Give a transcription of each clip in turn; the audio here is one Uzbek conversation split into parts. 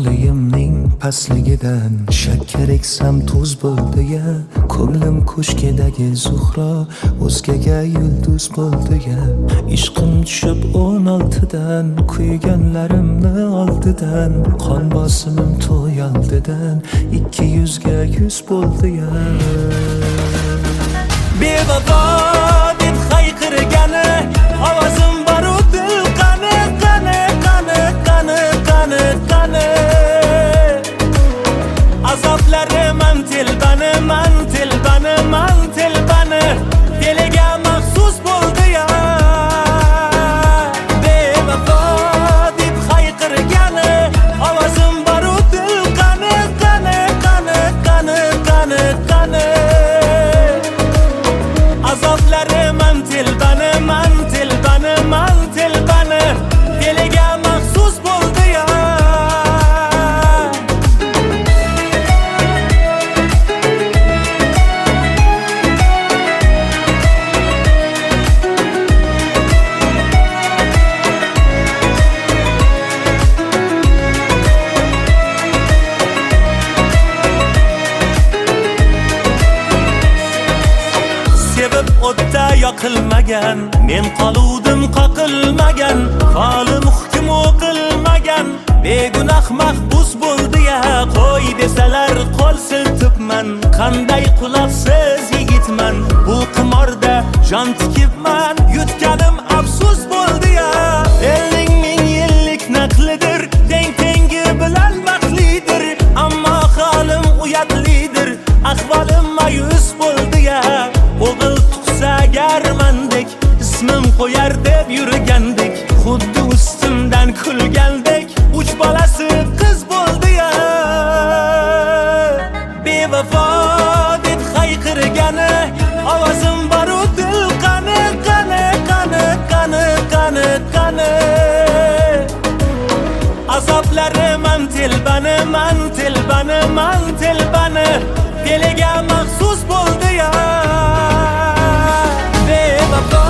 Toleyimning pastligidan shakkar eksam tuz bo'ldi-ya. Ko'nglim ko'shkidagi zuhro o'zgaga yulduz bo'ldi-ya. Ishqim tushib 16dan, kuyganlarimni oldidan, qon bosimim to'y oldidan 200 ga 100 bo'ldi-ya. Bevafo deb hayqirgani ovozim baru dil qani qani qani qani qani qani. Azoblarim man telbani man telbani man telbani diliga maxsus bo'ldi-ya. Bevafo deb hayqirgani ovozim baru dil qani qani qani qani qani qani. Azoblarim man telbani man telbani man telbani diliga maxsus bo'ldi-ya. Sevib o'tda yoqilmagan, men qoluvdim qoqilmagan, qolim hukm o'qilmagan, begunoh mahbus bo'ldi-ya. Qo'y desalar qo'l siltibman, qanday quloqsiz yigitman, bu qimorda jon tikibman, yutganim afsus bo'ldi-ya. Elning ming yillik naqlidir, tengi bilan baxtlidir, ammo holim uyatlidir, ahvolim mayus bo'ldi-ya. O'g'il tug'sa agarmandek, ismim qo'yar deb yurgandik, xuddi ustimdan kulgandek, 3 bolasi qiz bo'ldi-ya. Bevafo deb hayqirgani ovozim baru dil qani qani qani qani qani qani. Azoblarim man telbani man telbani man telbani diliga maxsus bo'ldi-ya. Bevafo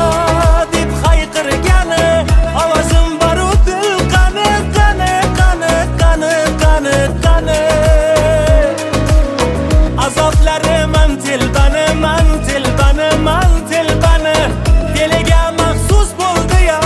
deb hayqirgani ovozim baru dil qani qani qani qani qani qani. Azoblarim man telbani man telbani man telbani diliga maxsus bo'ldi-ya.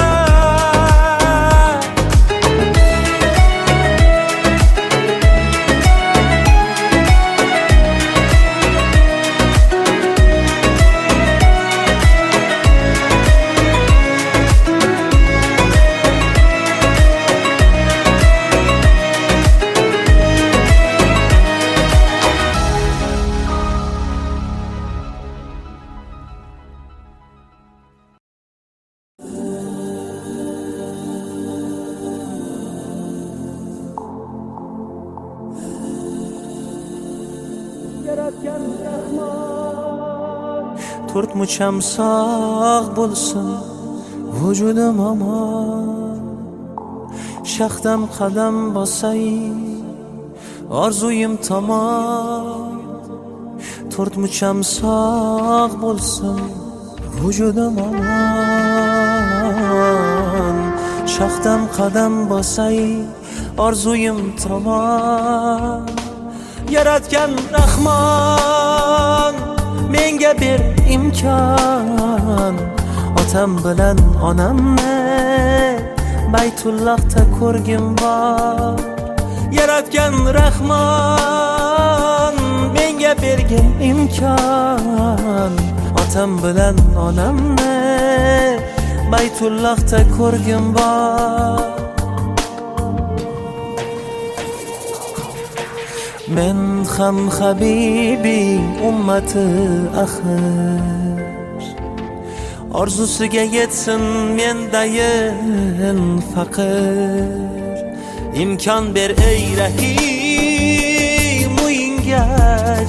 To'rt mucham sog' bo'lsin vujudim omon, shaxdam qadam bosay orzuyim tomon. To'rt mucham sog' bo'lsin vujudim omon, shaxdam qadam bosay orzuyim tomon. Yaratgan Rahmon menga ber imkon, otam bilan onamni Baytullohda ko'rgim bor. Yaratgan Rahmon menga bergin imkon, otam bilan onamni Baytullohda ko'rgim bor. Men ham habibi ummati axir, orzusiga yetsin mendayin faqir. Imkon ber ey Rahim, uyingga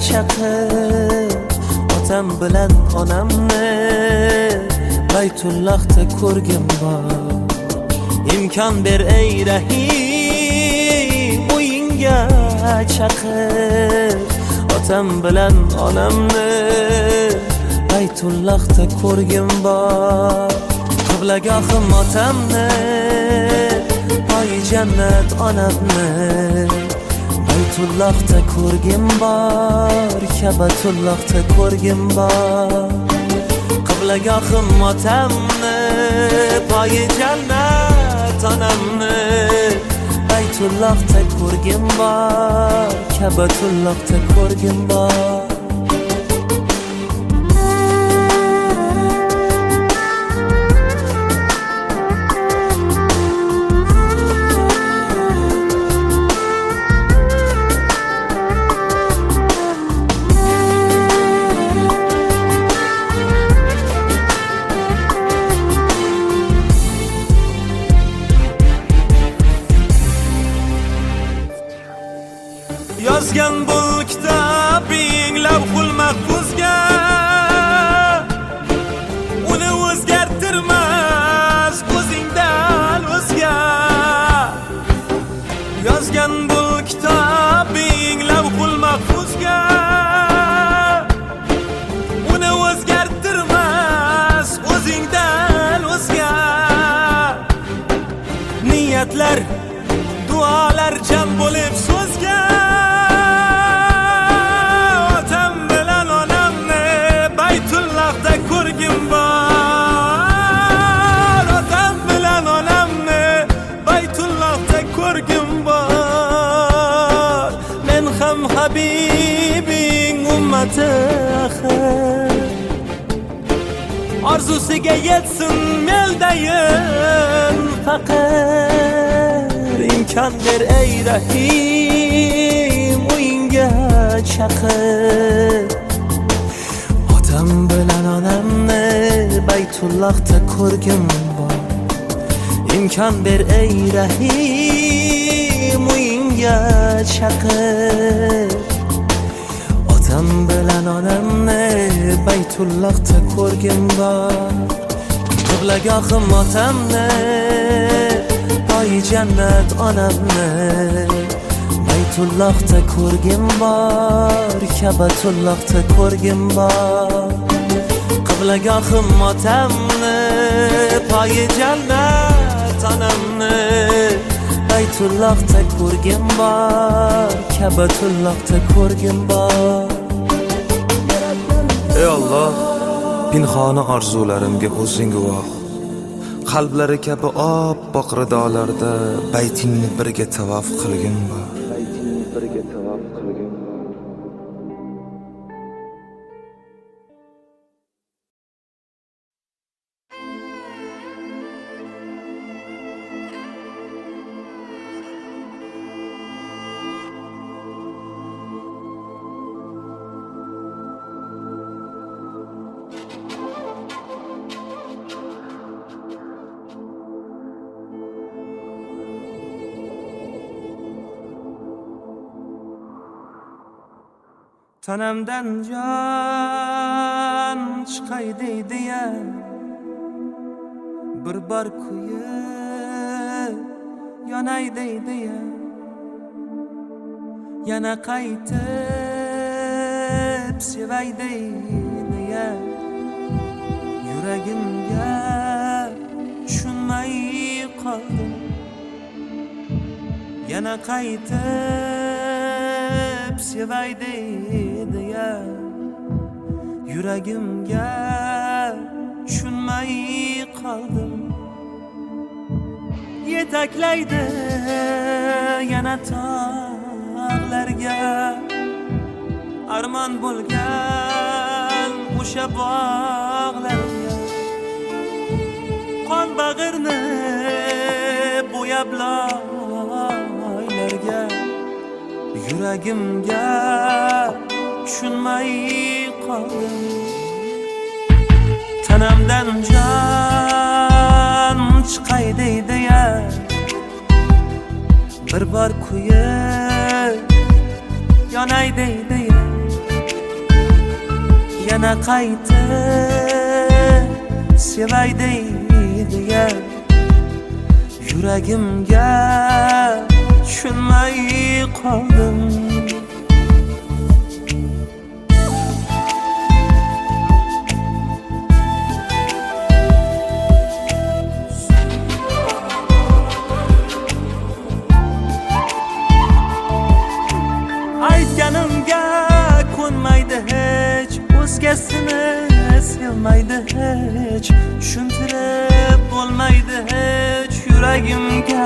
chaqir, otam bilan onamni Baytullohda ko'rgim bor. Imkon ber ey Rahim, uyingga chaqir, otam bilan onamni Baytullohda ko'rgim bor. Qiblagohim otamni, poyi jannat onamni, Baytullohda ko'rgim bor, Ka'batullohda ko'rgim bor. Qiblagohim otamni, poyi jannat onamni. Baytullohda ko'rgim bor, Ka'batullohda ko'rgim bor. Yozgan bul kitobing lavhul mahfuzga, uni o'zgartirmas ko'zingdan o'zga. Yozgan bul kitobing lavhul mahfuzga, uni o'zgartirmas o'zingdan o'zga. Niyatlar, duolar jam bo'lib so'zga. Ko'rgim bor, otam bilan onamni Baytullohda ko'rgim bor. Men ham Habibing ummati axir, orzusiga yetsin meldayin faqir. Imkon ber ey Rahim, uyingga chaqir. Otam bilan onamni Baytullohda ko'rgim bor. Imkon ber ey Rahim, uyingga chaqir. Otam bilan onamni Baytullohda ko'rgim bor. Qiblagohim otamni, poyi jannat onamni. Baytullohda ko'rgim bor, Ka'batullohda ko'rgim bor. Qiblagohim otamni, poyi jannat onamni. Baytullohda ko'rgim bor, Ka'batullohda ko'rgim bor. Ey Alloh, pinhona orzularimga o'zing guvoh. Qalblari kabi oppoq ridolarda baytingni birga tavof qilgin bor. Tanamdan jon chiqay deydi-ya, bir bor kuyib yonay deydi-ya. Yana qaytib sevay deydi-ya. Yuragimga tushunmay qoldim. Yana qaytib sevay deydi-ya. Yuragimga tushunmay qoldim. Yetaklaydi yana tog'larga, armon bo'lgan o'sha bog'larga. Qon bag'irni bo'yab loylarga. Yuragimga tushunmay qoldim. Tanamdan jon chiqay deydi-ya, bir bor kuyib yonay deydi-ya. Yana qaytib sevay deydi-ya. Yuragimga tushunmay qoldim. hech tushuntirib bo'lmaydi hech yuragimga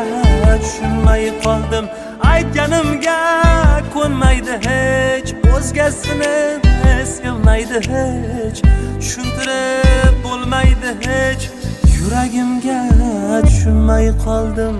tushunmay qoldim aytganimga ko'nmaydi hech o'zgasini sevmaydi hech tushuntirib bo'lmaydi hech yuragimga tushunmay qoldim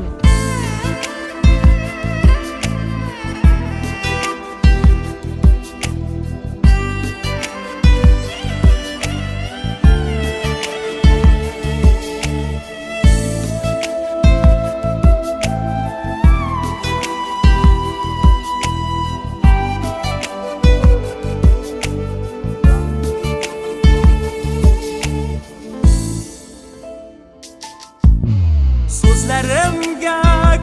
so'zlarimga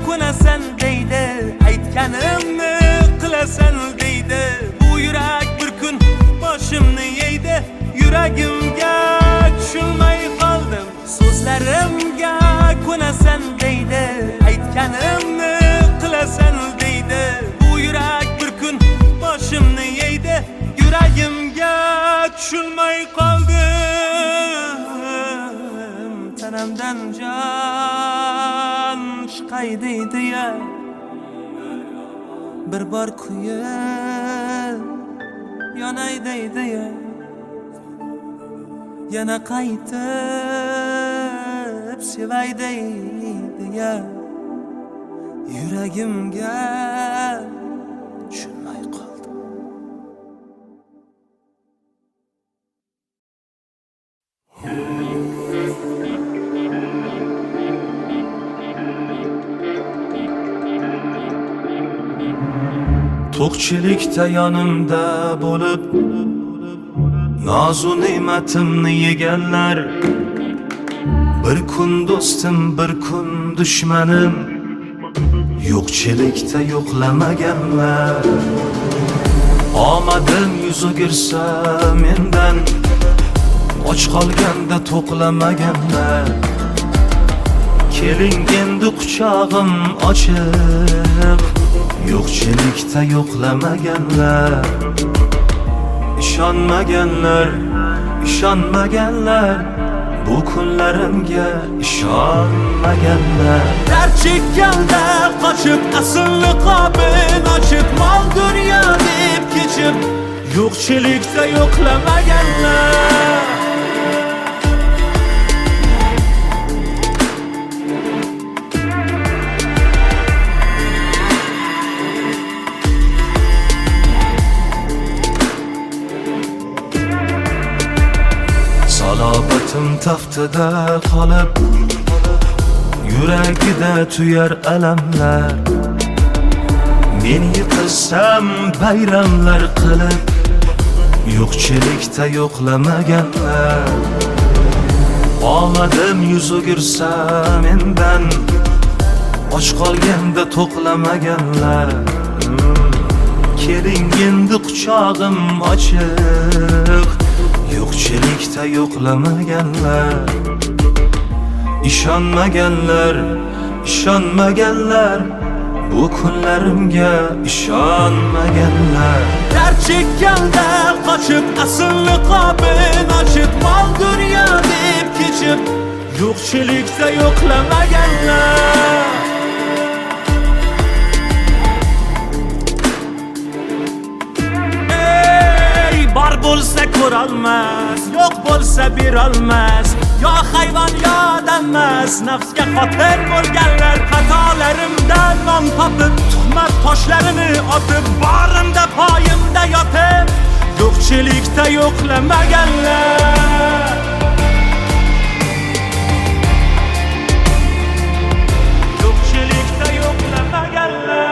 ko'nasan deydi aytganimni qilasan deydi bu yurak bir kun boshimni yeydi yuragimga tushunmay qoldim so'zlarimga ko'nasan deydi aytganimni qilasan deydi bu yurak bir kun boshimni yeydi yuragimga tushunmay qoldim tanamdan jon chiqay deydi ya bir bor kuyib yonay deydi ya yana qaytib sevay deydi ya yuragimga tushunmay qoldim to'qchilikda yonimda bo'lib nozu ne'matimni yeganlar bir kun do'stim bir kun dushmanim yo'qchilikda yo'qlamaganlar omadim yuz o'girsa mendan och qolganda to'qlamaganlar keling endi quchog'im ochiq yo'qchilikda yo'qlamaganlar ishonmaganlar bu kunlarimga ishonmaganlar dard chekkanda qochib asl niqobin ochib mol dunyo deb kechib yo'qchilikda yo'qlamaganlar salobatim taftida qolib yuragida tuyar alamlar men yiqilsam bayramlar qilib yo'qchilikda yo'qlamaganlar omadim yuz o'girsa mendan och qolganda to'qlamaganlar keling endi quchog'im ochiq yo'qchilikda yo'qlamaganlar ishonmaganlar bu kunlarimga ishonmaganlar dard chekkanda qochib asl niqobin ochib mol dunyo deb kechib yo'qchilikda yo'qlamaganlar bor bo'lsa ko'rolmas yo'q bo'lsa berolmas yo hayvon yo odam emas nafsga qotil bo'lganlar xatolarimdan non topib tuhmat toshlarini otib borimda poyimda yotib yo'qchilikda yo'qlamaganlar yo'qchilikda yo'qlamaganlar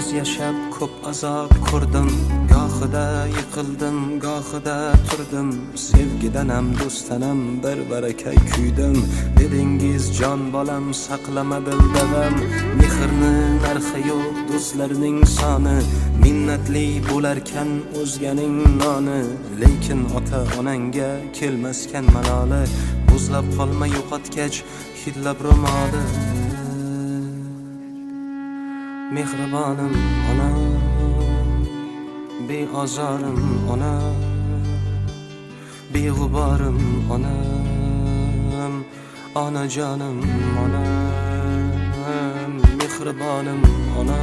yolg'iz yashab ko'p azob ko'rdim. Gohida yiqildim, gohida turdim. Sevgidanam, do'stanam bir barakay kuydim. Dedingiz jon bolam saqlama dildavam. Mehrni narxi yo'q, do'stlarning soni. Minnatli bo'larkan o'zganing noni. Lekin ota onangga kelmaskan maloli. Buzlab qolma yo'qotgach hidlab ro'moli. Mehribonim ona, beozorim ona, beg'uborim onam, onajonim onam. Mehribonim ona,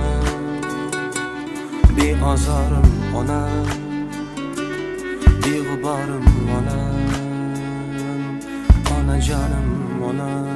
beozorim ona, beg'uborim onam, onajonim onam.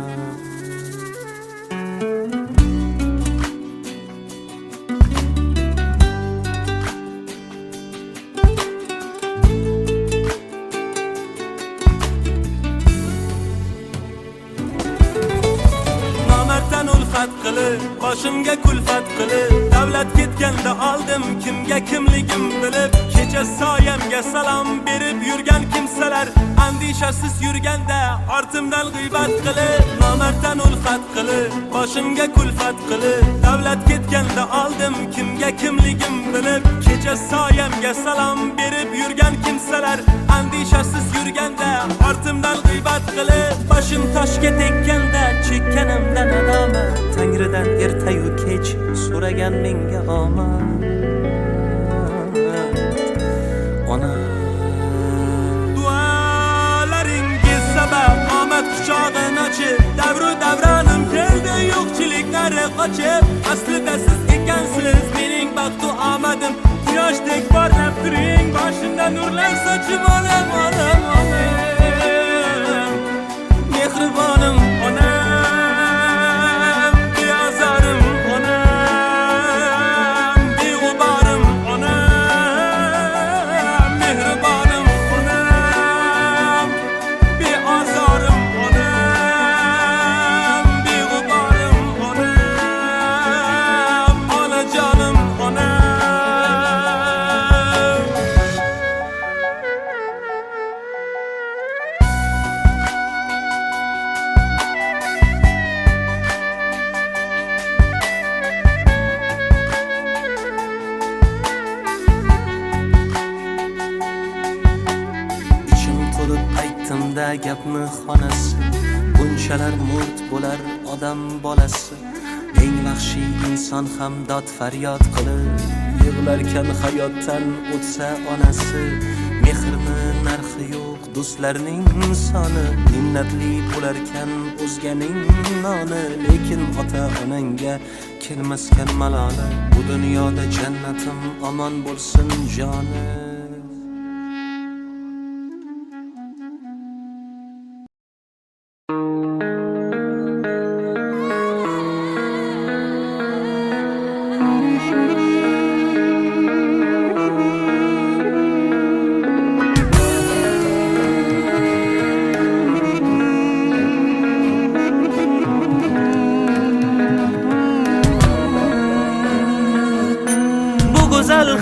Boshimga kulfat qilib, davlat ketganda oldim kimga kimligim bilib. Kecha soyamga salom berib yurgan kimsalar andishasiz yurganda ortimdan g'iybat qilib, nomarddan ulfat qilib, boshimga kulfat qilib, davlat ketganda oldim kimga kimligim bilib. Kecha soyamga salom berib yurgan kimsalar andishasiz yurganda ortimdan g'iybat qilib, boshim toshga tekkanda chekkanimdan nadomat. Tangridan ertayu kech so'ragan menga omad. Ona, duolaringiz sabab omad quchog'ini ochib, davru davronim keldi yo'qchiliklari qochib. Aslida siz ekansiz mening baxtu omadim. Quyoshdek porlab turing, boshimda nurlar sochib onam, onam, onam. Mehribonim ona, gapni xonasi. Bunchalar murt bo'lar odam bolasi. Eng vahshiy inson ham dod faryod qilib yig'larkan hayotdan o'tsa onasi. Mehrni narxi yo'q, do'stlarning soni. Minnatli bo'larkan o'zganing noni. Lekin ota onangga kelmaskan maloli. Bu dunyoda jannatim omon bo'lsin joni.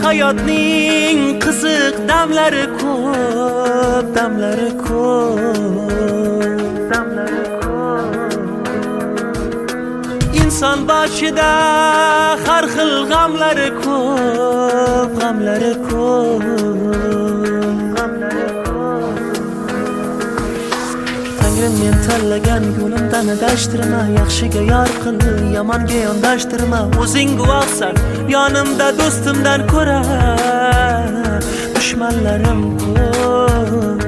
Hayotning qiziq damlari ko'p, damlari ko'p, damlari ko'p. Inson boshida har xil g'amlari ko'p, g'amlari ko'p, g'amlari ko'p. Tangrim men tanlagan yo'limdan adashtirma, yaxshiga yor qil, yomonga yondashtirma. O'zing guvohsan, yonimda do'stimdan ko'ra dushmanlarim ko'p,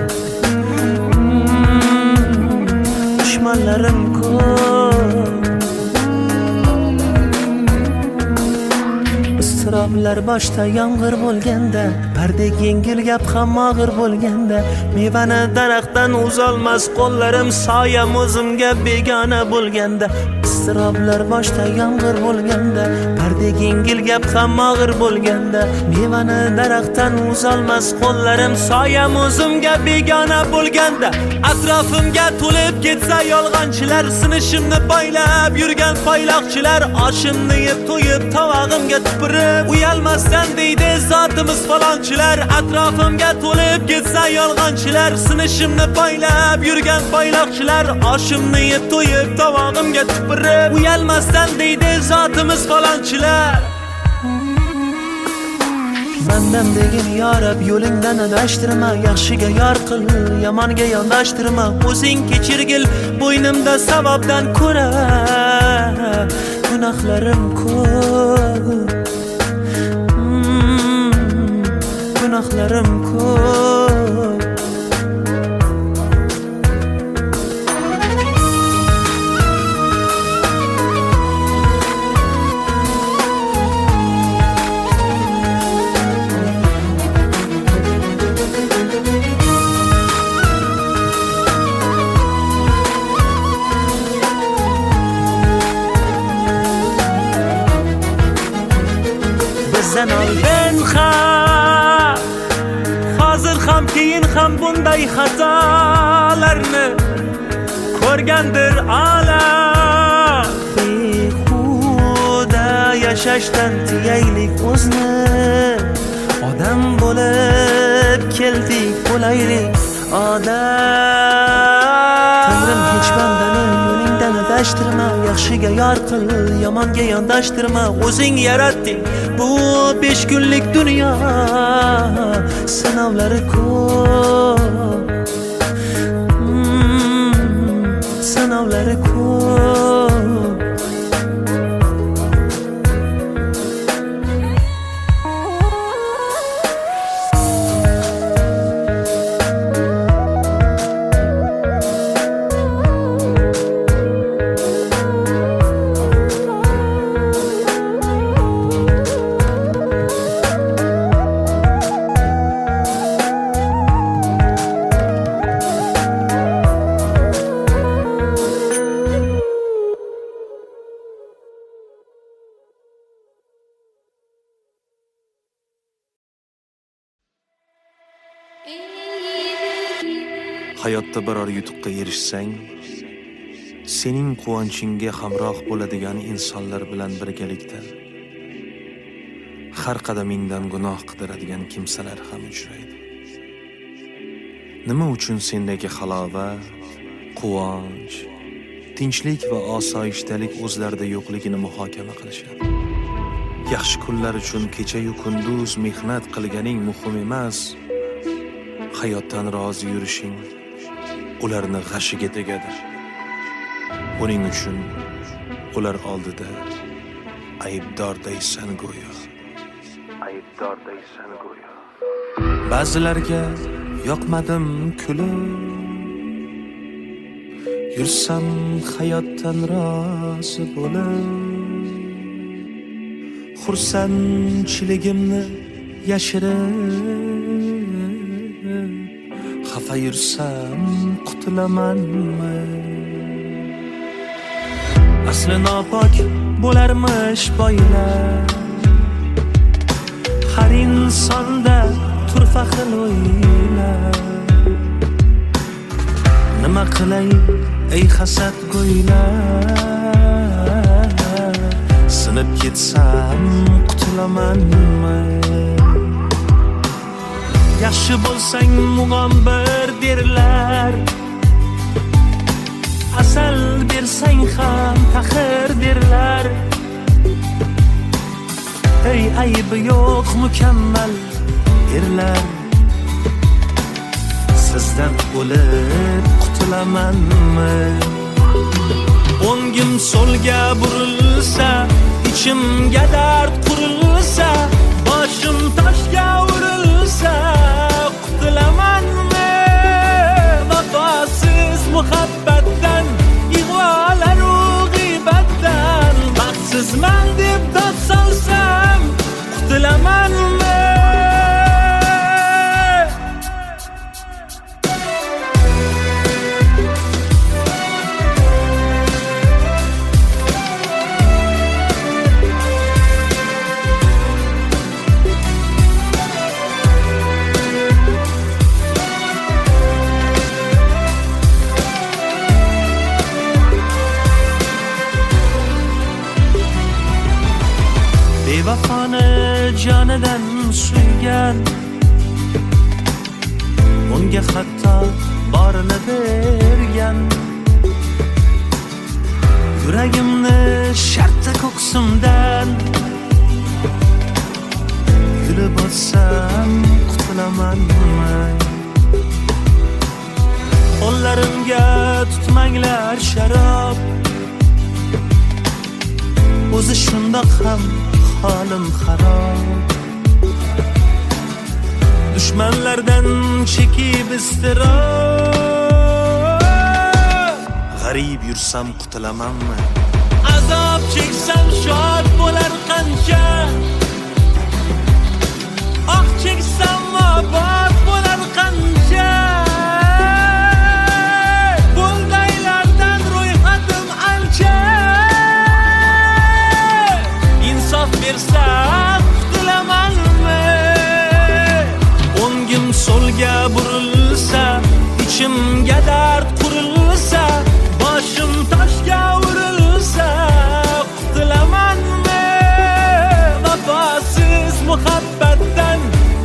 dushmanlarim ko'p. Iztiroblar boshda yomg'ir bo'lganda, Pardek yengil gap ham og'ir bo'lganda, mevani daraxtdan uzolmas qo'llarim, soyam o'zimga begona bo'lganda, iztiroblar boshda yomg'ir bo'lganda, pardek yengil gap ham og'ir bo'lganda, mevani daraxtdan uzolmas qo'llarim, soyam o'zimga begona bo'lganda, atrofimga to'lib ketsa yolg'onchilar, sinishimni poylab yurgan poyloqchilar, oshimni yeb to'yib tovog'imga tupurib, uyalmasdan deydi zotimiz falonchilar, atrofimga to'lib ketsa yolg'onchilar, sinishimni poylab yurgan poyloqchilar, oshimni yeb to'yib tovog'imga tupurib, uyalmasdan deydi zotimiz falonchilar. Bandam degin yorib yo'lingdan adashtirma, yaxshiga yor qil, yomonga yondashtirma, o'zing kechirgil, bo'ynimda savobdan ko'ra gunohlarim ko'p, gunohlarim ko'p. Bizdan oldin ham, hozir ham keyin ham bunday xatolarni ko'rgandir olam. Behuda yashashdan tiyaylik o'zni, odam bo'lib keldik, bo'laylik odam. Tangrim hech bandani yo'lingdan adashtirma, yaxshiga yor qil, yomonga yondashtirma, o'zing yaratding bu 5 kunlik dunyo, sinovlari ko'p, sinovlari ko'p. Hayotda biror yutuqqa erishsang, sening quvonchingga hamroh bo'ladigan insonlar bilan birgalikda har qadamingdan gunoh qidiradigan kimsalar ham uchraydi. Nima uchun sendagi halovat, quvonch, tinchlik va osoyishtalik o'zlarida yo'qligini muhokama qilishadi. Yaxshi kunlar uchun kecha-yu kunduz mehnat qilganing muhim emas, hayotdan rozi yurishing ularni g'ashiga tegadi. Buning uchun ular oldida aybdordaysan go'yo. Aybdordaysan go'yo. Ba'zilarga yoqmadim kulib, yursam hayotdan rozi bo'lib, xursandchiligimni yashirib, xafa yursam qutulamanmi? Asli nopok bo'larmish boylar, har insonda turfa xil o'ylar. Nima qilay ey hasad go'ylar, sinib ketsam qutulamanmi? Yaxshi bo'lsang mug'ombir derlar, asal bersang ham taxir derlar. Ey aybi yo'q mukammal erlar, sizdan o'lib qutulamanmi? O'ngim so'lga burilsa, ichimga dard qurilsa, boshim toshga urilsa, qutulamanmi? Vafosiz muhabbatdan, ig'volar-u g'iybatdan, baxtsizman deb dod solsam, qutulamanmi? jonidan suygan, unga hatto borini bergan. Yuragimni shartta ko'ksimdan kulib o'tsam qutulamanmi? Qo'llarimga tutmanglar sharob, o'zi shundoq ham holim xarob. Dushmanlardan chekib iztirob, g'arib yursam qutulamanmi? Azob cheksam shod bo'lar qancha, ah cheksam obod bo'lar qancha. Bo'ldaylardan ro'yxatim ancha, insof bersa qutulamanmi? O'ngim so'lga burilsa, ichimga dard qurilsa, boshim toshga urilsa qutulamanmi? Vafosiz muhabbatdan,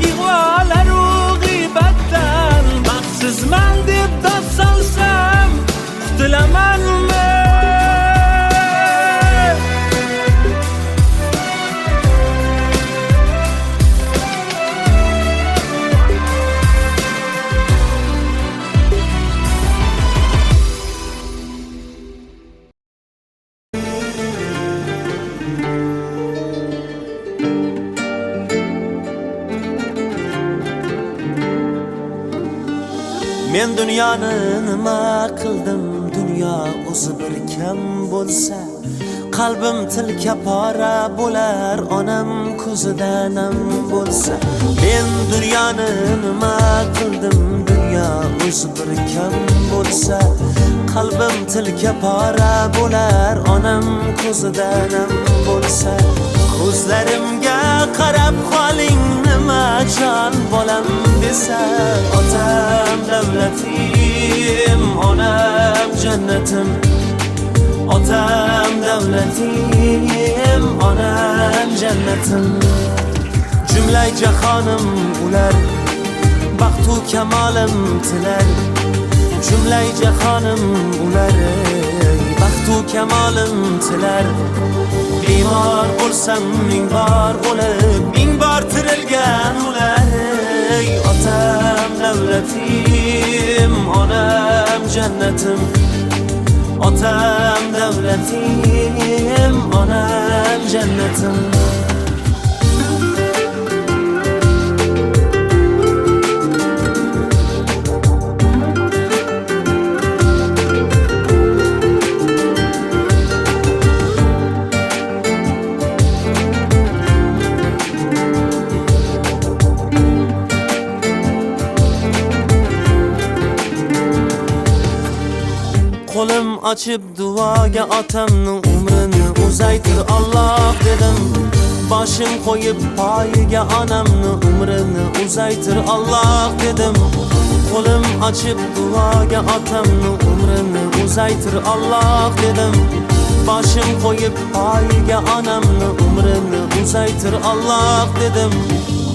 ig'volaru g'iybatdan baxtsizman deb dod solsam qutulamanmi? Men dunyoni nima qildim? Dunyo o'zi bir kam bo'lsa, qalbim tilka pora bo'lar, onam ko'zida nam bo'lsa. Men dunyoni nima qildim? Dunyo o'zi bir kam bo'lsa, qalbim tilka pora bo'lar, onam ko'zida nam bo'lsa. Ko'zlarimga qarab qoling, nima jon bolam desa, otam davlatim, onam jannatim. Otam davlatim, onam jannatim. Jumla jahonim ular, baxtu kamolim tilar. Jumla jahonim ular, baxtu kamolim tilar. Bemor bo'lsam ming bor bo'lib, ming bor tirilgan ular. Otam davlatim, onam jannatim. Otam davlatim, onam jannatim. Qo'lim ochib duoga otamni umrini uzaytir Alloh dedim. Boshim qo'yib poyiga onamni umrini uzaytir Alloh dedim. Qo'lim ochib duoga otamni umrini uzaytir Alloh dedim. Boshim qo'yib poyiga onamni umrini uzaytir Alloh dedim.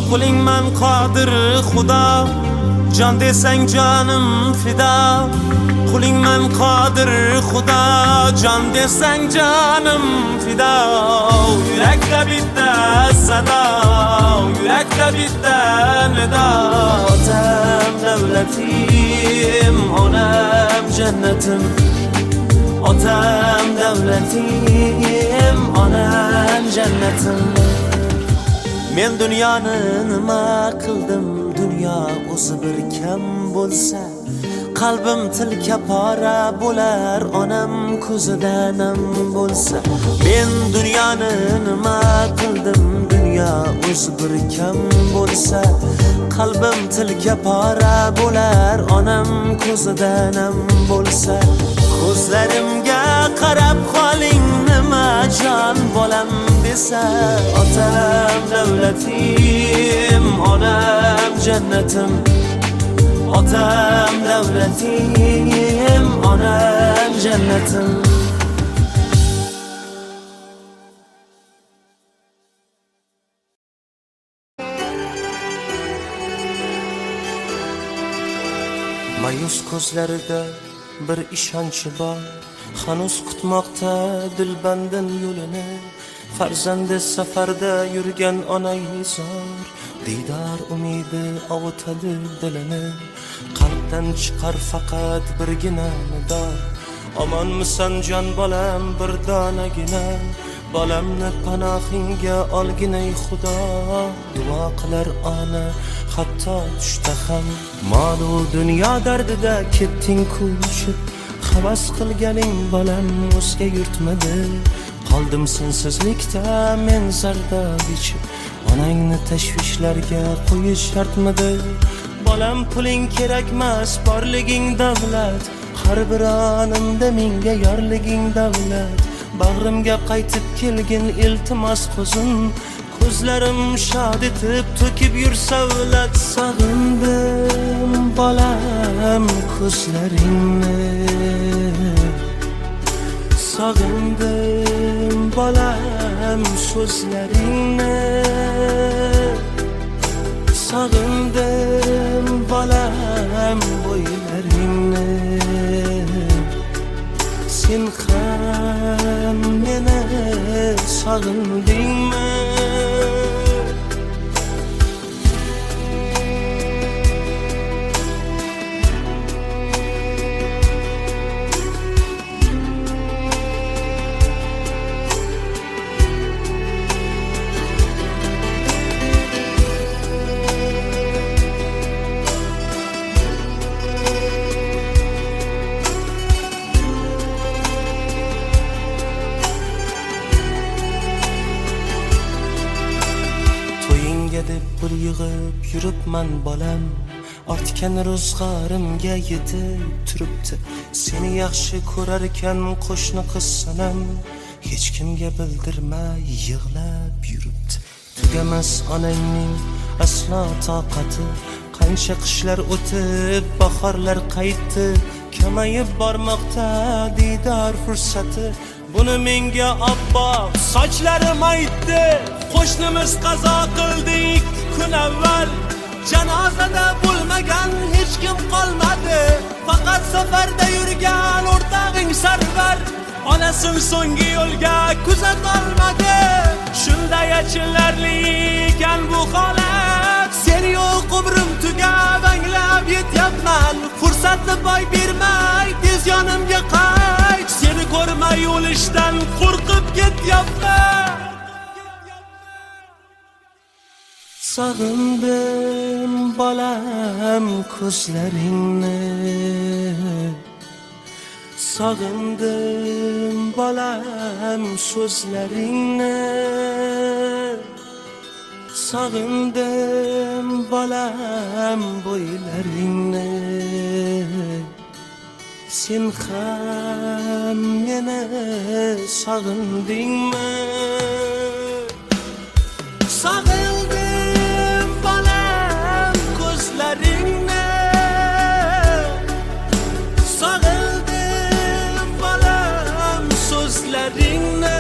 Qo'lingman qodir Xudo, jon desang jonim fido. Qo'lingman qodir Xudo, jon desang jonim fido. Yurakda bitta sado, yurakda bitta nido. Otam davlatim, onam jannatim. Otam davlatim, onam jannatim. Men dunyoni nima qildim? Dunyo o'zi bir kam bo'lsa, qalbim tilka pora bo'lar, onam ko'zida nam bo'lsa. Men dunyoni nima qildim? Dunyo o'zi bir kam bo'lsa, qalbim tilka pora bo'lar, onam ko'zida nam bo'lsa. Ko'zlarimga qarab qoling, nima jon bolam desa, otam davlatim, onam jannatim. Otam davlatim, onam jannatim. ko'zlarida bir ishonchi bor, hanuz kutmoqda dilbandin yo'lini. Farzandi safarda yurgan onay zor, diydor umidi ovutadi dilini. Qalbdan chiqar faqat birgina nido, omonmisan jon bolam bir donagina. Bolamni panohingga olginay Xudo, duo qilar ona hatto tushda ham. Mol-u dunyo dardida ketding ko'chib, havas qilganing bolam o'zga yurtmadi. Qoldim sensizlikda men zardob ichib, onangni tashvishlarga qo'yish shartmidi? Bolam puling kerakmas, borliging davlat, har bir onimda menga yorliging davlat. Bag'rimga qaytib kelgin iltimos ko'zim, ko'zlarim shod etib to'kib yur savlat. Sog'indim bolam ko'zlaringni, sog'indim bolam so'zlaringni, sog'indim bolam bo'ylaringni. Sen ham meni sog'indingmi? deb pul yig'ib yuribman bolam, ortgan ro'zg'orimga yetib turibdi. Seni yaxshi ko'rar ekan qo'shni qiz sanam, hech kimga bildirmay yig'lab yuribdi. Tugamas onangning aslo toqati, qancha qishlar o'tib bahorlar qaytdi. Kamayib bormoqda diydor fursati, buni menga oppoq sochlarim aytdi. Qo'shnimiz qazo qildi 2 kun avval, janozada bo'lmagan hech kim qolmadi. Faqat safarda yurgan o'rtog'ing Sarvar, onasin so'nggi yo'lga kuzatolmadi. Shunday achinarli ekan bu holat, sen yo'q umrim tugab anglab yetyapman. Fursatni boy bermay tez yonimga qayt, seni ko'rmay o'lishdan qo'rqib ketyapman. Sog'indim bolam ko'zlaringni, sog'indim bolam so'zlaringni, sog'indim bolam bo'ylaringni. Sen ham meni sog'indingmi? Sog'indim bolam ko'zlaringni, sog'indim bolam so'zlaringni,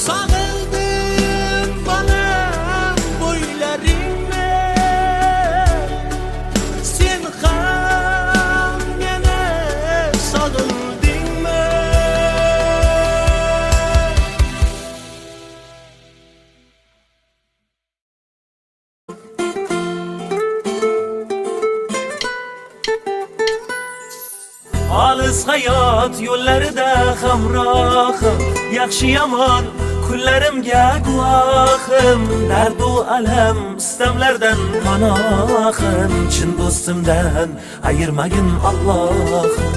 sog'indim bolam bo'ylaringni. Sen ham meni sog'indingmi? Olis hayot yo'llarida hamrohim, yaxshi yomon kunlarimga guvohim. Dardu alam istamlardan panohim, chin do'stimdan ayirmagin Allohim.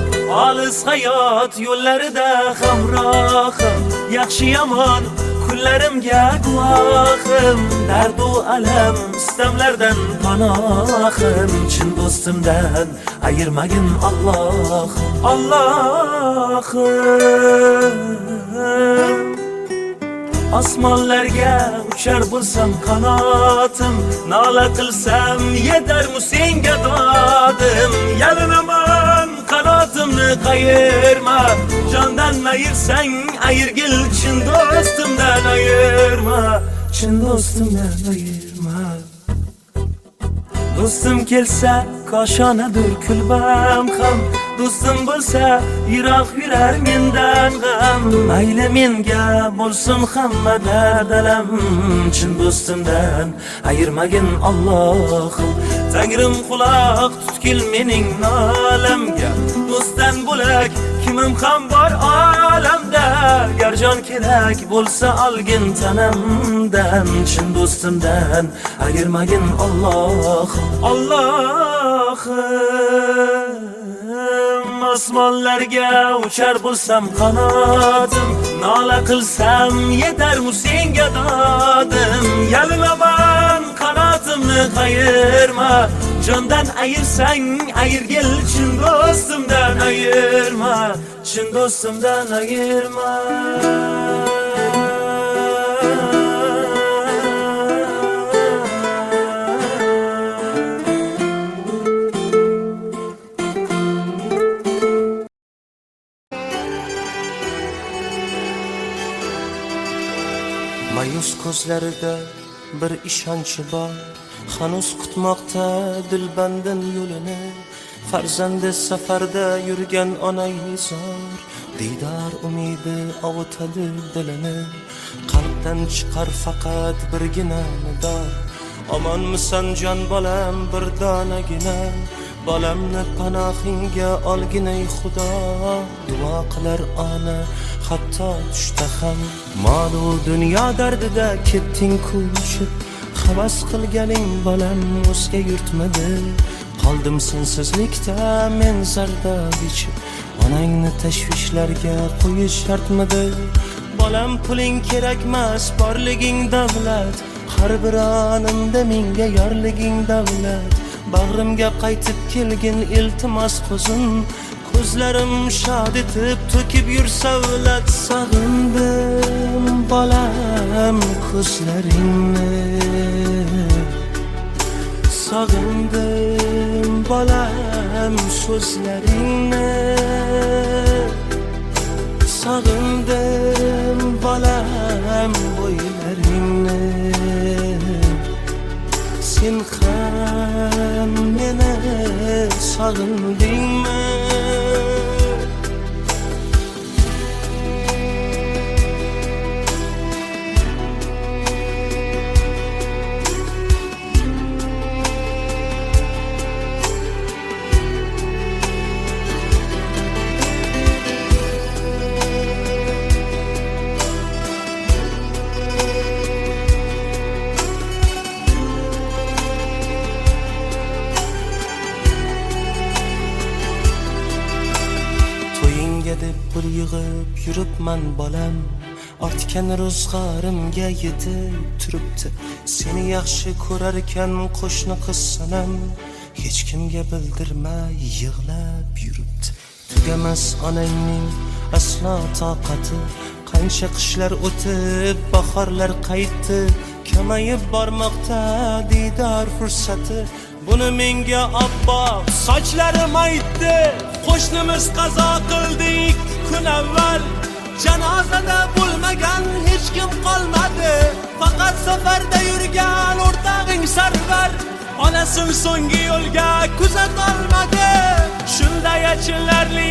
Olis hayot yo'llarida hamrohim, yaxshi yomon kunlarimga guvohim. Dardu alam istamlardan panohim, chin do'stimdan ayirmagin Allohim. Allohim, osmonlarga uchar bo'lsam qanotim, nola qilsam yetarmi senga dodim. Yalinaman qanotimni qayirma, jondan ayirsang ayirgil, chin do'stimdan ayirma, chin do'stimdan ayirma. Do'stim kelsa koshonadir kulbam ham, do'stim bo'lsa yiroq yurar mendan g'am. Mayli menga bo'lsin hamma dardalam, chin do'stimdan ayirmagin Allohim. Tangrim quloq tutgil mening nolamga, do'stdan bo'lak kimim ham bor olamda. Gar jon kerak bo'lsa olgin tanamdan, chin do'stimdan ayirmagin Allohim. Allohim, osmonlarga uchar bo'lsam qanotim, nola qilsam yetarmu senga dodim. Yalinaman qanotimni qayirma, jondan ayirsang ayirgil, chin do'stimdan ayirma, chin do'stimdan ayirma. Mayus ko'zlarida bir ishonchi bor, hanuz kutmoqda dilbandin yo'lini. Farzandi safarda yurgan onay zor, diydor umidi ovutadi dilini. Qalbdan chiqar faqat birgina nido, omonmisan jon bolam bir donagina. Bolamni panohingga olginay Xudo, duo qilar ona hatto tushda ham. Mol-u dunyo dardida ketding ko'chib, havas qilganing bolam o'zga yurtmadi. Qoldim sensizlikda men zardob ichib, onangni tashvishlarga qo'yish shartmidi? Bolam puling kerakmas, borliging davlat, har bir onimda menga yorliging davlat. Bag'rimga qaytib kelgin iltimos ko'zim, ko'zlarim shod etib to'kib yur savlat. Sog'indim bolam ko'zlaringni, sog'indim bolam so'zlaringni, sog'indim bolam bo'ylaringni. Sen ham meni sog'indingmi? deb pul yig'ib yuribman bolam, ortgan ro'zg'orimga yetib turibdi. Seni yaxshi ko'rar ekan qo'shni qiz sanam, hech kimga bildirmay yig'lab yuribdi. Tugamas onangning aslo toqati, qancha qishlar o'tib bahorlar qaytdi. Kamayib bormoqda diydor fursati, buni menga obboq sochlarim aytdi. Qo'shnimiz qazo qildi 2 kun avval, janozada bo'lmagan hech kim qolmadi. Faqat safarda yurgan o'rtog'ing Sarvar, onasin so'nggi yo'lga kuzatolmadi. Shunday achinarli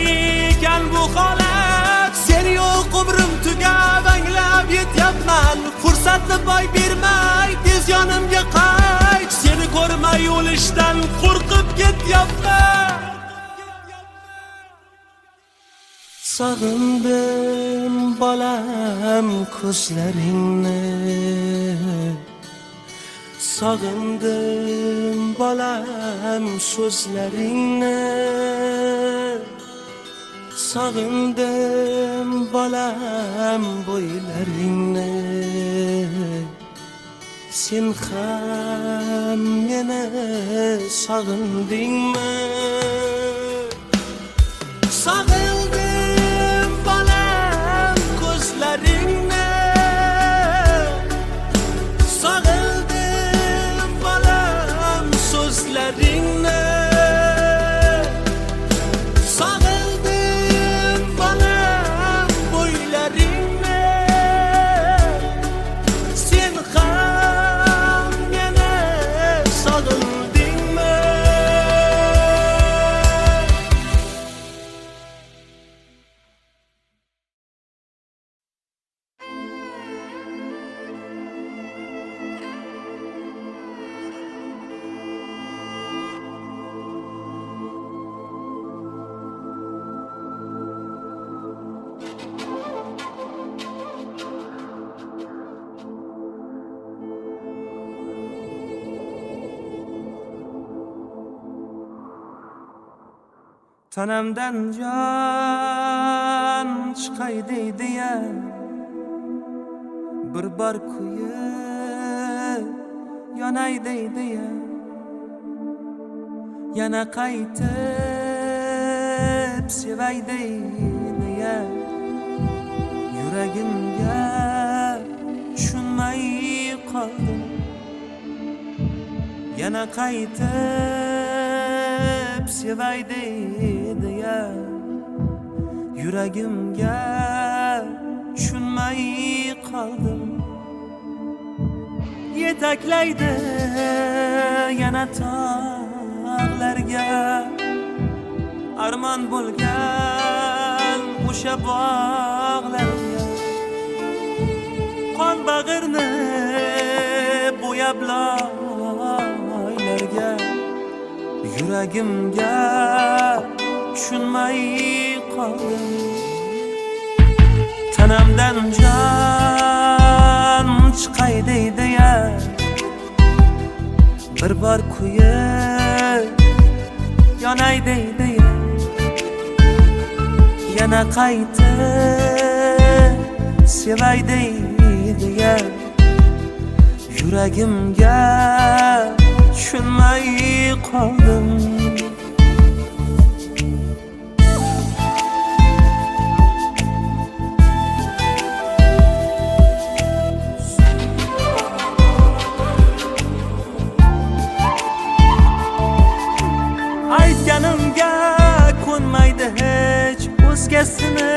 ekan bu holat, sen yo'q umrim tugab anglab yetyapman. Fursatni boy bermay tez yonimga qayt, seni ko'rmay o'lishdan qo'rqib ketyapman. Sog'indim bolam ko'zlaringni, sog'indim bolam so'zlaringni, sog'indim bolam bo'ylaringni. Sen ham meni sog'indingmi? Sog'indim bolam ko'zlaringni, sog'indim bolam so'zlaringni, sog'indim bolam bo'ylaringni. Sen ham meni sog'indingmi? tanamdan jon chiqay deydi-ya, bir bor kuyib yonay deydi-ya, yana qaytib sevay deydi-ya, yuragimga tushunmay qoldim, yana qaytib sevay deydi-ya, yuragimga tushunmay qoldim. Yetaklaydi yana tog'larga, armon bo'lgan o'sha bog'larga, qon bag'irni bo'yab loylarga, yuragimga tushunmay qoldim. Tanamdan jon chiqay deydi-ya, bir bor kuyib yonay deydi-ya, yana qaytib sevay deydi-ya, yuragimga tushunmay qoldim. Aytganimga ko'nmaydi hech, o'zgasini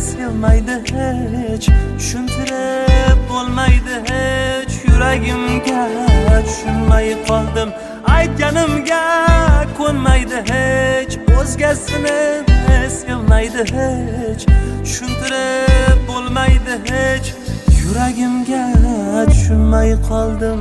sevmaydi hech, tushuntirib bo'lmaydi hech, yuragimga tushunmay qoldim. Aytganimga ko'nmaydi hech, o'zgasini sevmaydi hech, tushuntirib bo'lmaydi hech, yuragimga tushunmay qoldim.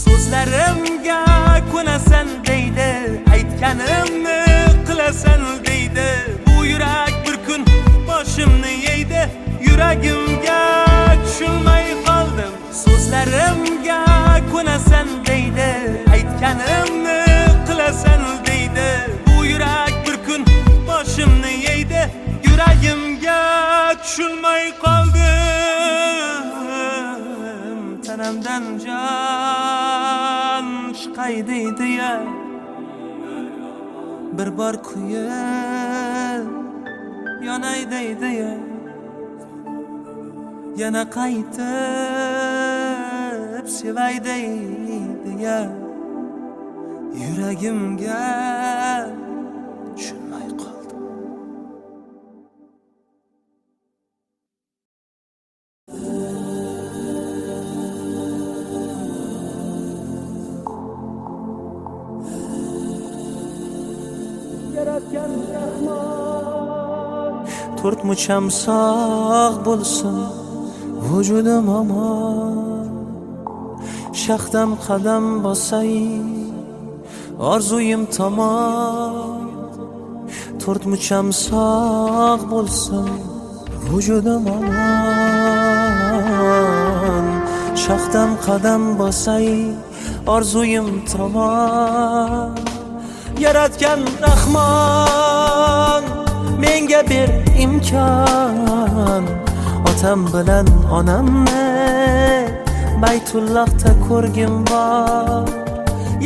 So'zlarimga ko'nasan deydi, aytganimni qilasan deydi, bu yurak bir kun boshimni yeydi, yuragimga tushunmay qoldim. So'zlarimga ko'nasan deydi, aytganimni qilasan deydi, bu yurak bir kun boshimni yeydi, yuragimga tushunmay qoldim. Tanamdan jon chiqay deydi-ya, bir bor kuyib yonay deydi-ya, yana qaytib sevay deydi-ya, yuragimga tushunmay qoldim. To'rt mucham sog' bo'lsin vujudim omon, shaxdam qadam bosay orzuyim tomon. To'rt mucham sog' bo'lsin vujudim omon, shaxdam qadam bosay orzuyim tomon. Yaratgan Rahmon menga ber imkon, otam bilan onamni Baytullohda ko'rgim bor.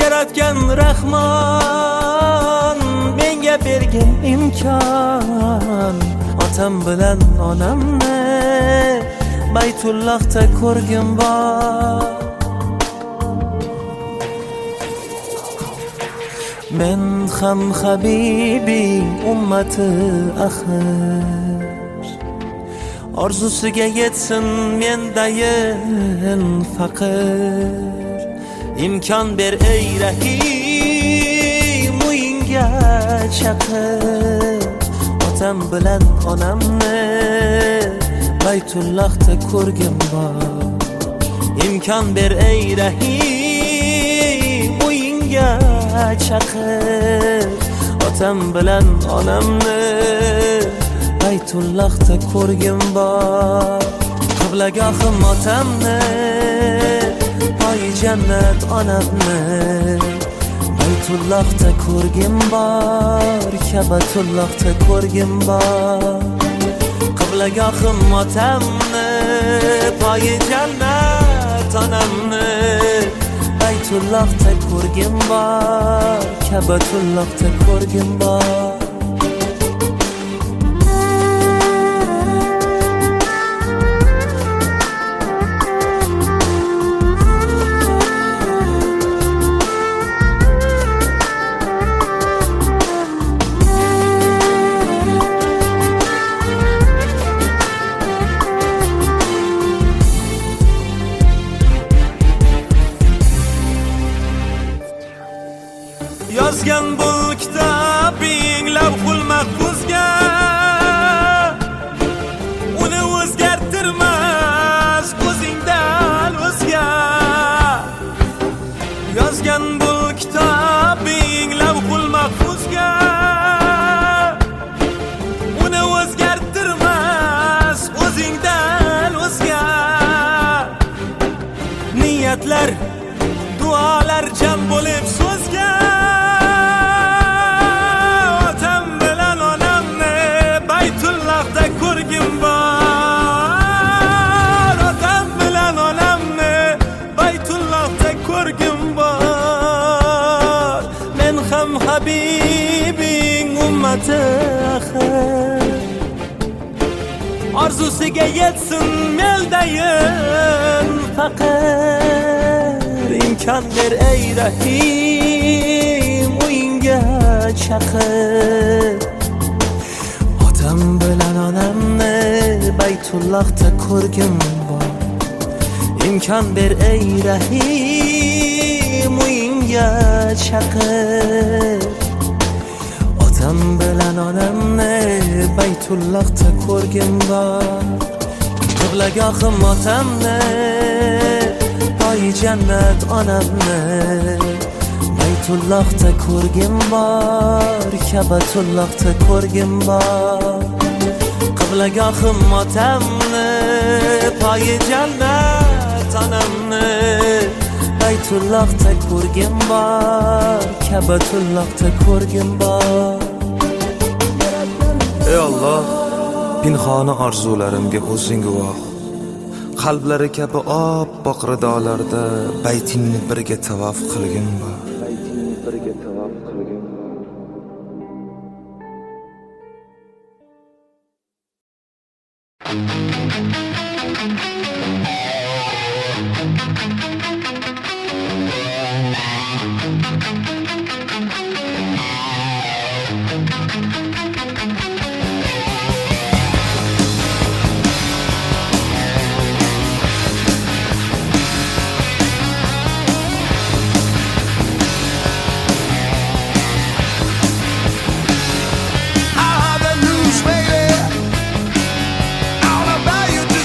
Yaratgan Rahmon menga bergin imkon, otam bilan onamni Baytullohda ko'rgim bor. Men ham habibi ummati axir, orzusiga yetsin mendayin faqir. İmkan ber ey Rahim, uyinga chaqir, otam bilan onamni Baytullohda ko'rgim bor. Imkon ber ey Rahim, uyingga chaqir. Otam bilan onamni Baytullohda ko'rgim bor. Qiblagohim otamni, poyi jannat onamni Baytullohda ko'rgim bor, Kabatullohda ko'rgim bor. Qiblagohim otamni, poyi jannat onamni Baytullohda ko'rgim bor, Kabatullohda ko'rgim bor. Yozgan bu kitobing lavhul mahfuzga, uni o'zgartirmas ko'zingdan o'zga. Yozgan bu kitobing lavhul mahfuzga, uni o'zgartirmas o'zingdan o'zga. Niyatlar, duolar jam bo'lib so'zga, ko'rgim bor. Otam bilan onamni Baytullohda ko'rgim bor. Men ham Habibing ummati axir, orzusiga yetsin meldayin faqir. Imkon ber ey Rahim, uyingga chaqir. Otam bilan onamni Baytullohda ko'rgim bor. Imkon ber ey Rahim, uyingga chaqir. Otam bilan onamni Baytullohda ko'rgim bor. Qiblagohim otamni, poyi jannat onamni Baytullohda ko'rgim bor, Kabatullohda ko'rgim bor. Qiblagohim otamni, poyi jannat onamni Baytullohda ko'rgim bor, Kabatullohda ko'rgim bor. Ey Allah, pinhona orzularimga o'zing guvoh. Qalblari kabi oppoq ridolarda baytingni birga tavof qilgin bor. I have the news, baby, all about you to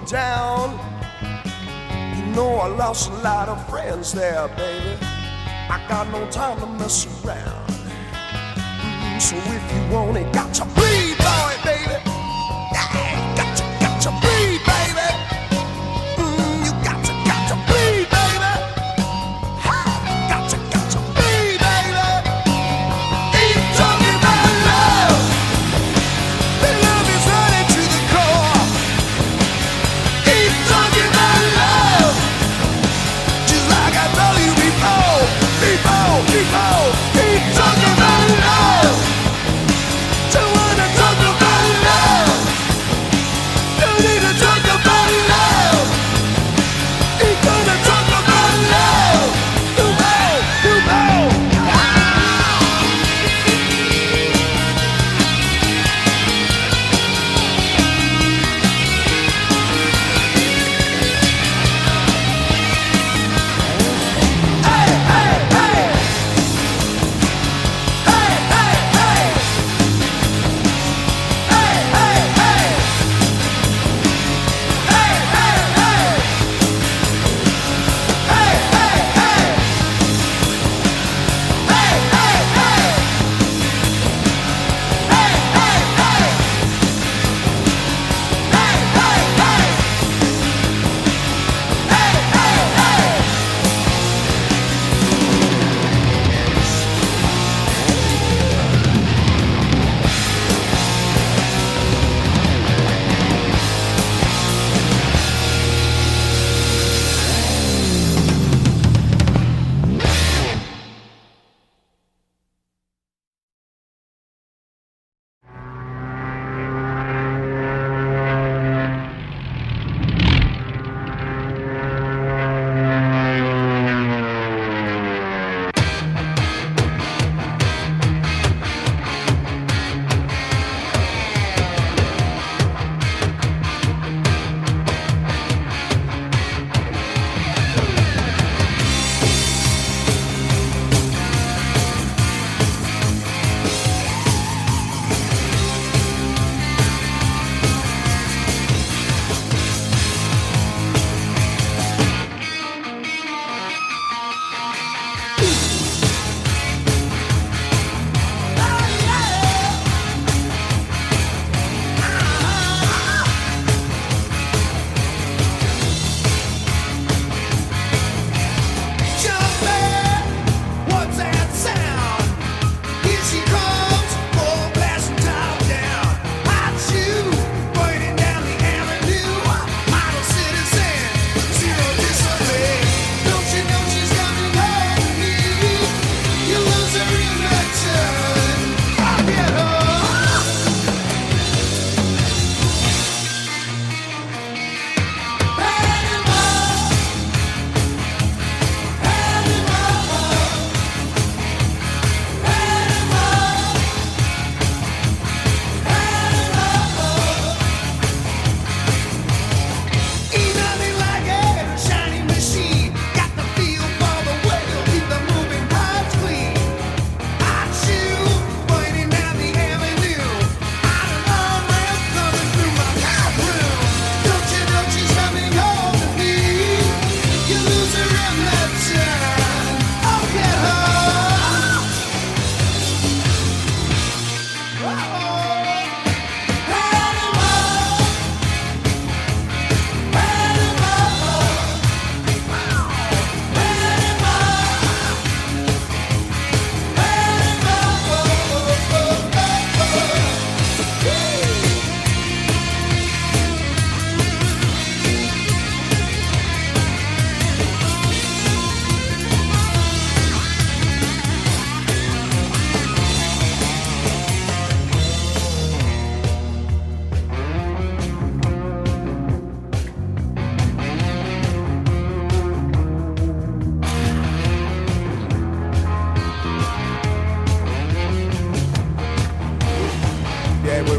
down. You know I lost a lot of friends there, baby. I got no time to mess around. So if you want it, got to bleed, boy, baby. Yeah, got to bleed, baby. You got to bleed, baby. Got to bleed, baby. Keep talking about love. The love is running to the core. Keep talking about love. Just like I told you before. Keep talking about love. Don't wanna talk about love. Don't need to talk about love. Ain't gonna talk about love. You know.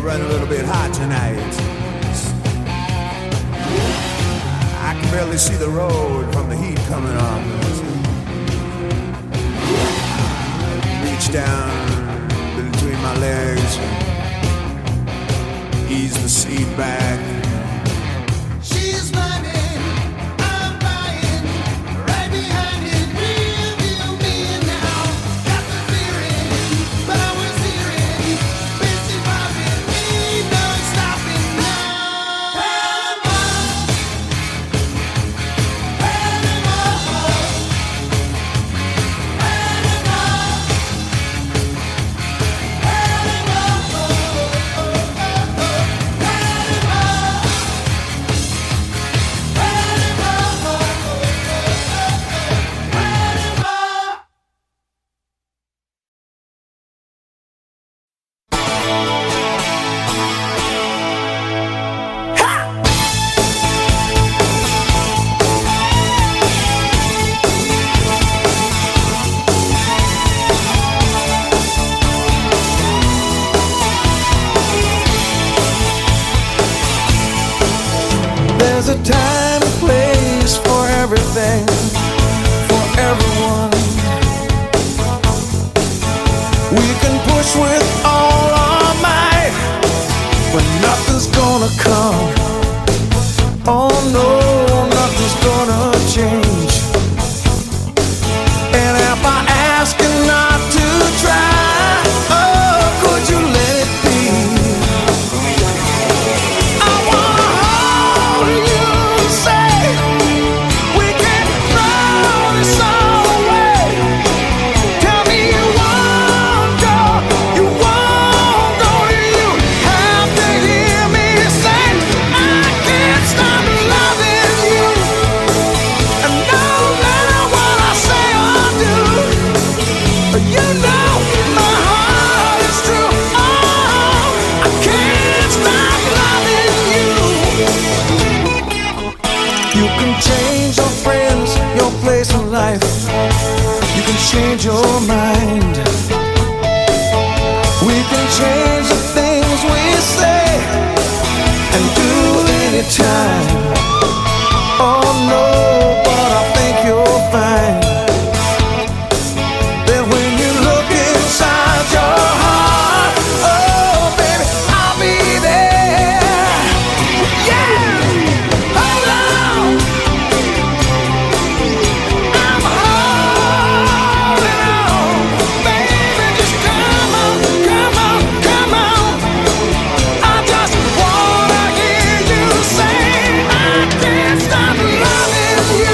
running a little bit hot tonight. I can barely see the road from the heat coming on. Reach down between my legs, ease the seat back. She's can change your mind. We can change the things we say and do anytime. Oh no, but I think you'll find that when you look inside your heart, oh baby, I'll be there. Yeah, hold on, I'm holding on, baby, just come on, come on, come on. I just wanna hear you say I can't stop loving you.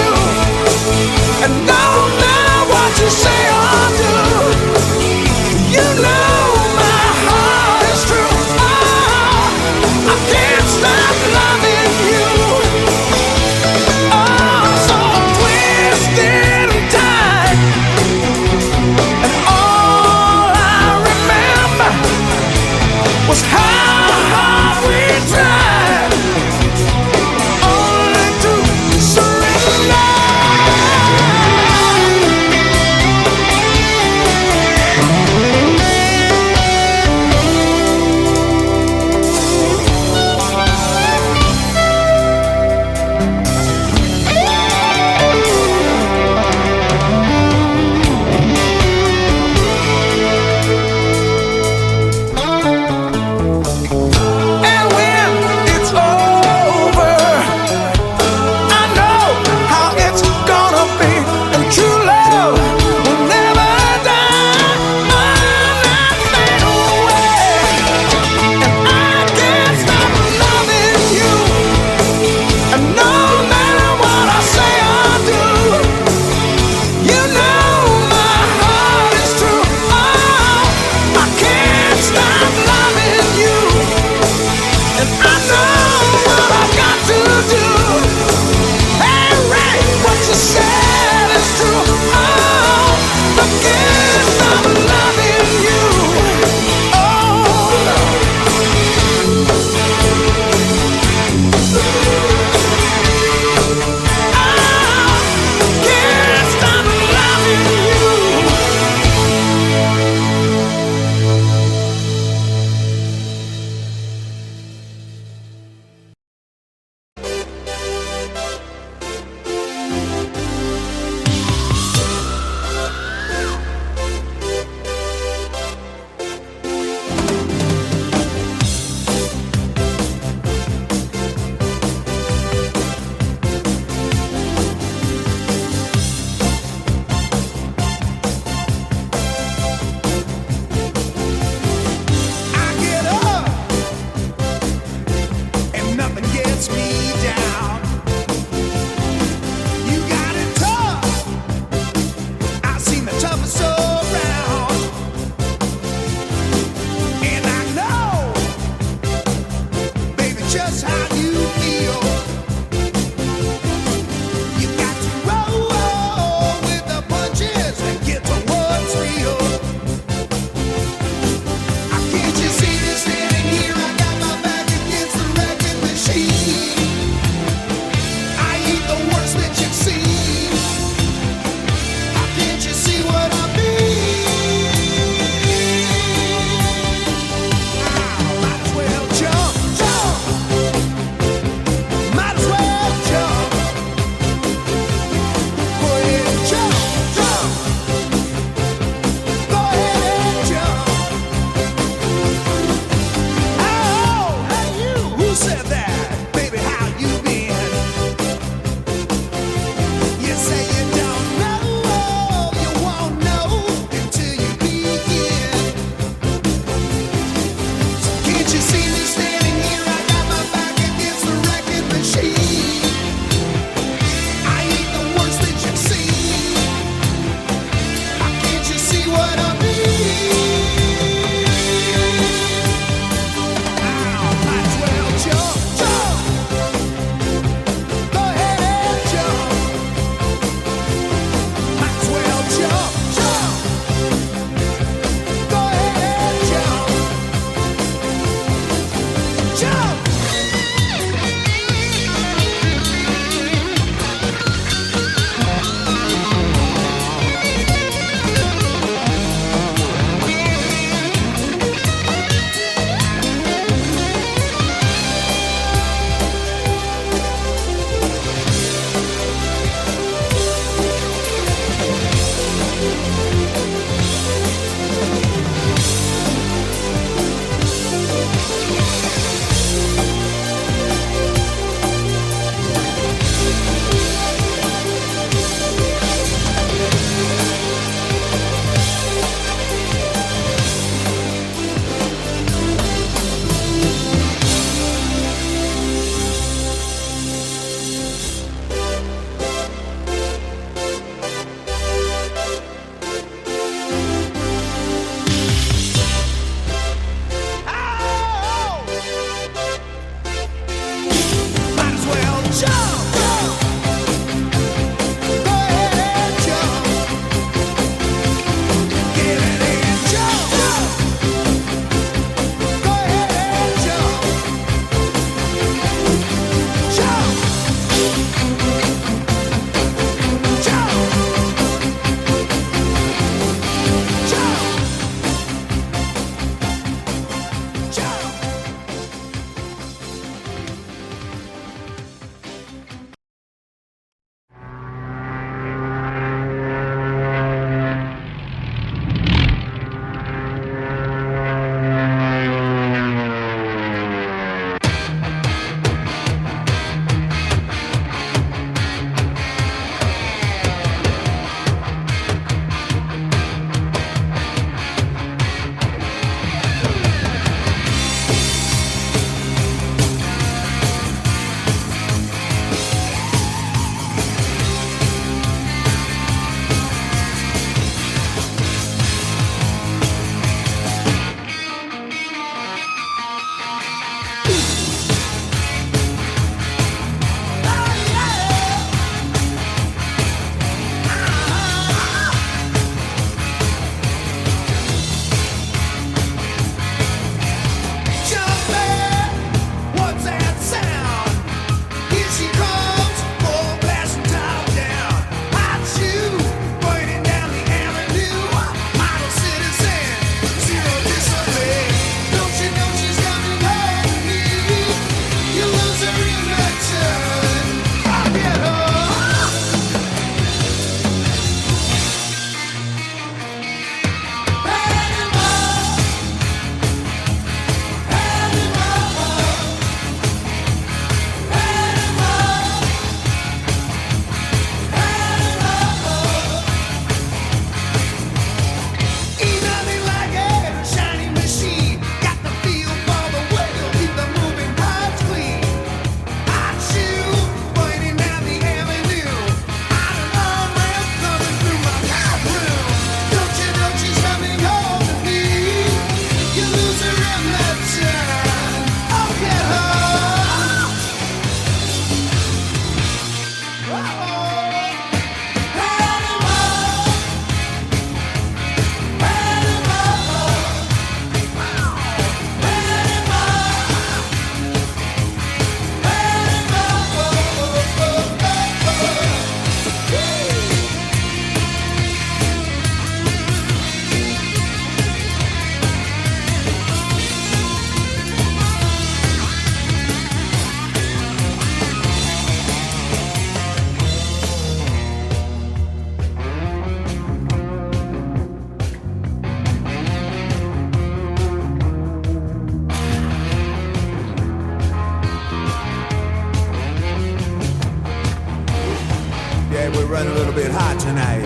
running a little bit hot tonight.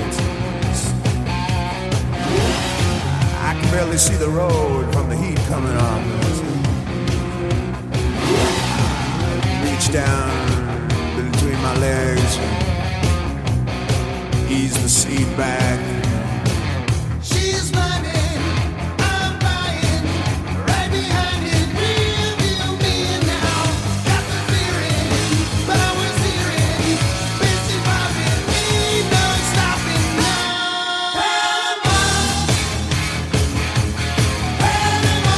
I can barely see the road from the heat coming up. Reach down between my legs, ease the seat back. She's running, I'm buying, right behind it, real me now. Got the feeling, powers hearing, busy popping, ain't no stopping now. Panama, Panama,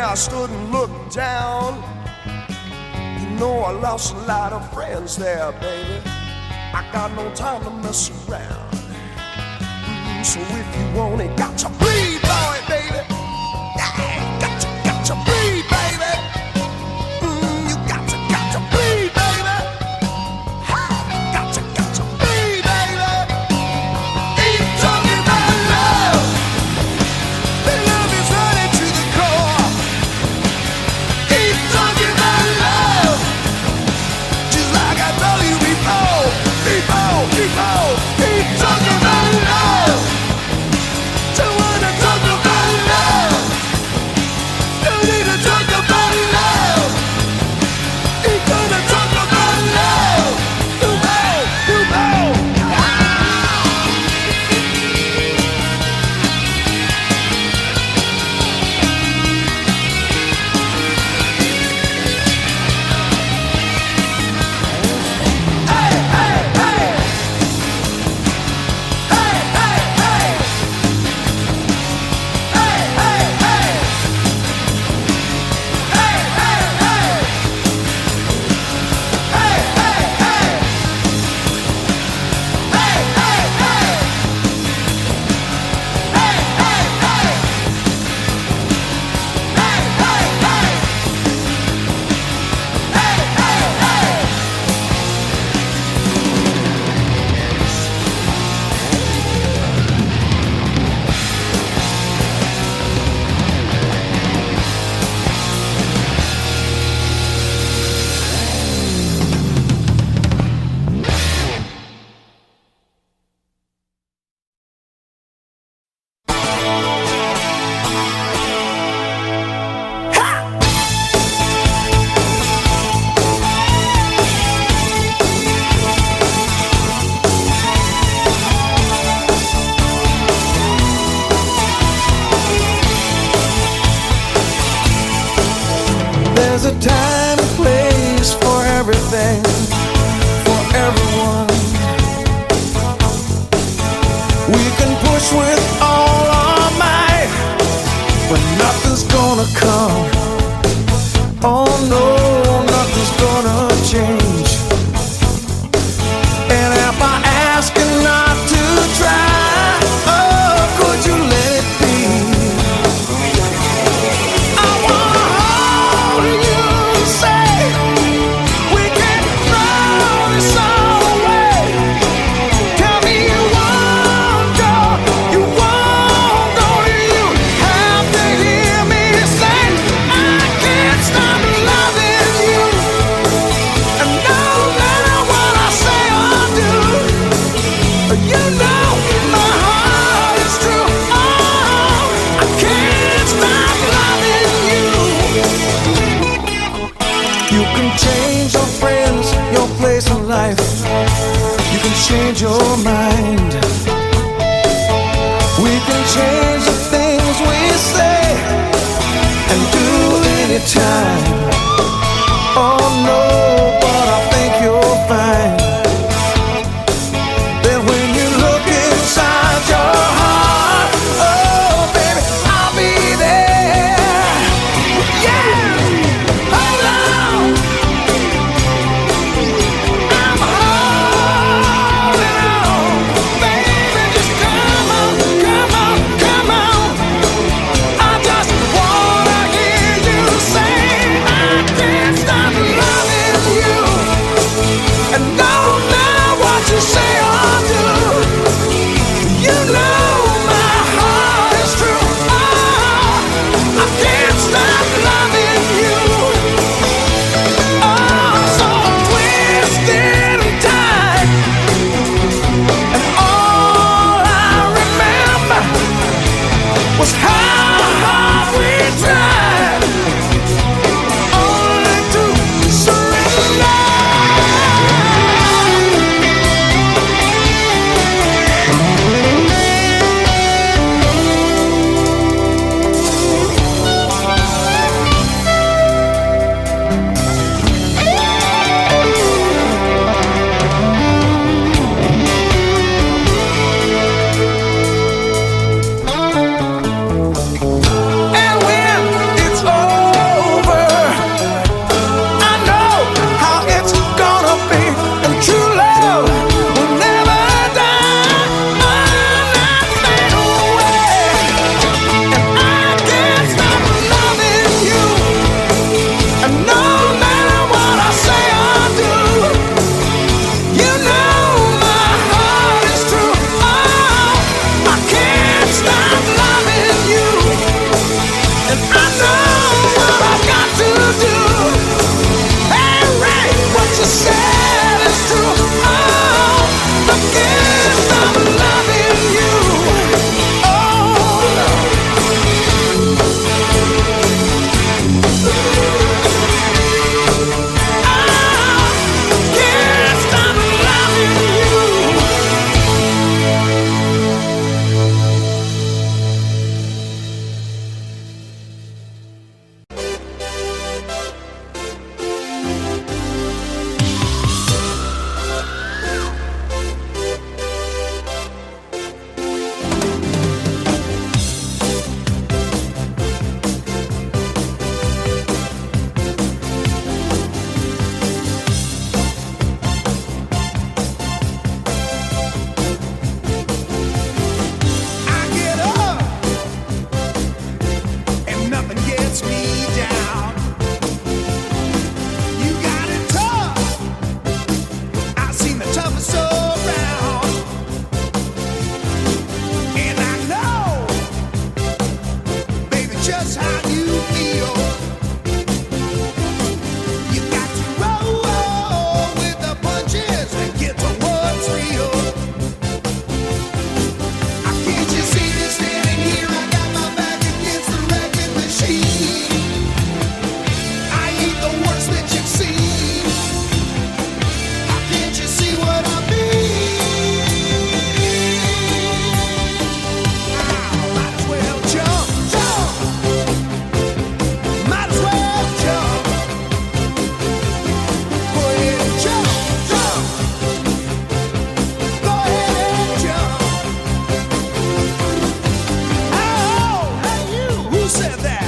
I stood and looked down. You know I lost a lot of friends there, baby. I got no time to mess around. So if you want it, got to bleed, boy, baby. Yeah, got to bleed, baby. You got to bleed, baby. Got to bleed, baby. Ain't talking about love. The love is running to the core. Ain't talking about love. Just like I told you before. Ain't talking about love. Don't wanna talk There's a time and place for everything, for everyone. We can push with all our might, but nothing's gonna come. Oh no, nothing's gonna change. And if I ask you not to try, oh, could you let it be? I wanna hold you and say we can throw this all away. Tell me you won't go, you won't go. You have to hear me say I can't stop loving you. And no matter what I say or do, you know my heart is true. Oh, I can't stop loving you. You can change your friends, your place in life. You can change your mind. We can change the things we say and do anytime. Oh no, but I think you'll find that when you look inside your heart, oh baby, I'll be there. Yeah, hold on, I'm holding on, baby, just come on, come on, come on. I just wanna hear you say I can't stop loving you. And no matter what you say or do, you know my heart is true. Oh, I can't stop loving you. Oh, so I'm twisted and tied, and all I remember was how hard we tried, only to surrender. And when it's over, I know how it's gonna be. And true love will never die, not fade away. And I can't stop loving you. And no matter what I say or do, you know my heart is true. Oh, I can't stop loving you. And I know what I've got to do. Hey, Ray, what you said is true. Oh, I can't stop loving you. Oh, no. I can't stop loving you. I get up and nothing gets me down. You got it tough. I've seen the toughest around, and I know, baby, just how you feel. You got to roll with the punches and get to what's real. Can't you see me standing here? I got my back against the wrecking machine. I ain't the worst that you've seen. Can't you see what I mean? Might as well jump, jump. Might said that